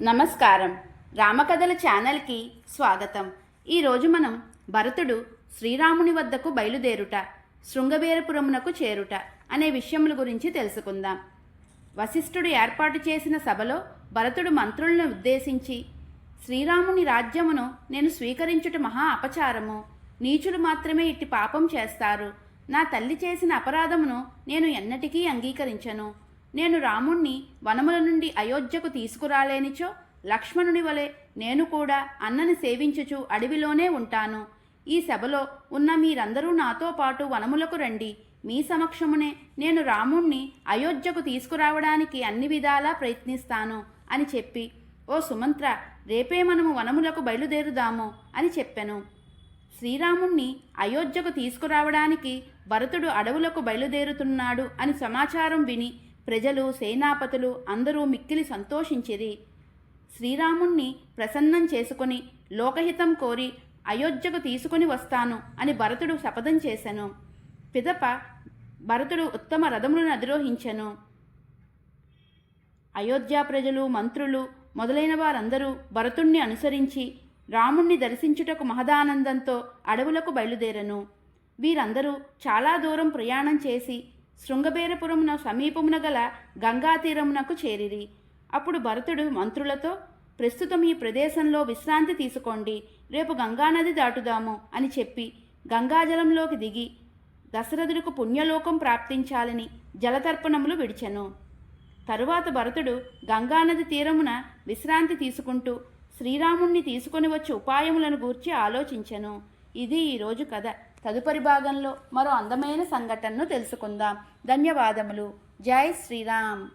నమస్కారం. రామకథల ఛానల్కి స్వాగతం. ఈరోజు మనం భరతుడు శ్రీరాముని వద్దకు బయలుదేరుట, శృంగబేరపురమునకు చేరుట అనే విషయముల గురించి తెలుసుకుందాం. వశిష్ఠుడు ఏర్పాటు చేసిన సభలో భరతుడు మంత్రులను ఉద్దేశించి, శ్రీరాముని రాజ్యమును నేను స్వీకరించుట మహా అపచారము. నీచులు మాత్రమే ఇట్టి పాపం చేస్తారు. నా తల్లి చేసిన అపరాధమును నేను ఎన్నటికీ అంగీకరించను. నేను రాముణ్ణి వనముల నుండి అయోధ్యకు తీసుకురాలేనిచో లక్ష్మణుని వలె నేను కూడా అన్నని సేవించుచు అడవిలోనే ఉంటాను. ఈ సభలో ఉన్న మీరందరూ నాతో పాటు వనములకు రండి. మీ సమక్షమునే నేను రాముణ్ణి అయోధ్యకు తీసుకురావడానికి అన్ని విధాలా ప్రయత్నిస్తాను అని చెప్పి, ఓ సుమంత్ర, రేపే మనము వనములకు బయలుదేరుదాము అని చెప్పెను. శ్రీరాముణ్ణి అయోధ్యకు తీసుకురావడానికి భరతుడు అడవులకు బయలుదేరుతున్నాడు అని సమాచారం విని ప్రజలు, సేనాపతులు అందరూ మిక్కిలి సంతోషించిరి. శ్రీరాముణ్ణి ప్రసన్నం చేసుకుని లోకహితం కోరి అయోధ్యకు తీసుకుని వస్తాను అని భరతుడు శపథం చేశను. పిదప భరతుడు ఉత్తమ రథములను అధిరోహించెను. అయోధ్య ప్రజలు, మంత్రులు మొదలైన వారందరూ భరతుణ్ణి అనుసరించి రాముణ్ణి దర్శించుటకు మహదానందంతో అడవులకు బయలుదేరను. వీరందరూ చాలా దూరం ప్రయాణం చేసి శృంగబేరపురమున సమీపమున గల గంగాతీరమునకు చేరిరి. అప్పుడు భరతుడు మంత్రులతో, ప్రస్తుతం ఈ ప్రదేశంలో విశ్రాంతి తీసుకోండి, రేపు గంగానది దాటుదాము అని చెప్పి గంగాజలంలోకి దిగి దశరథుడికి పుణ్యలోకం ప్రాప్తించాలని జలతర్పణములు విడిచెను. తరువాత భరతుడు గంగానది తీరమున విశ్రాంతి తీసుకుంటూ శ్రీరాముణ్ణి తీసుకొని వచ్చే ఉపాయములను గూర్చి ఆలోచించెను. ఇది ఈరోజు కథ. తదుపరి భాగంలో మరో అందమైన సంఘటనను తెలుసుకుందాం. ధన్యవాదములు. జై శ్రీరామ్.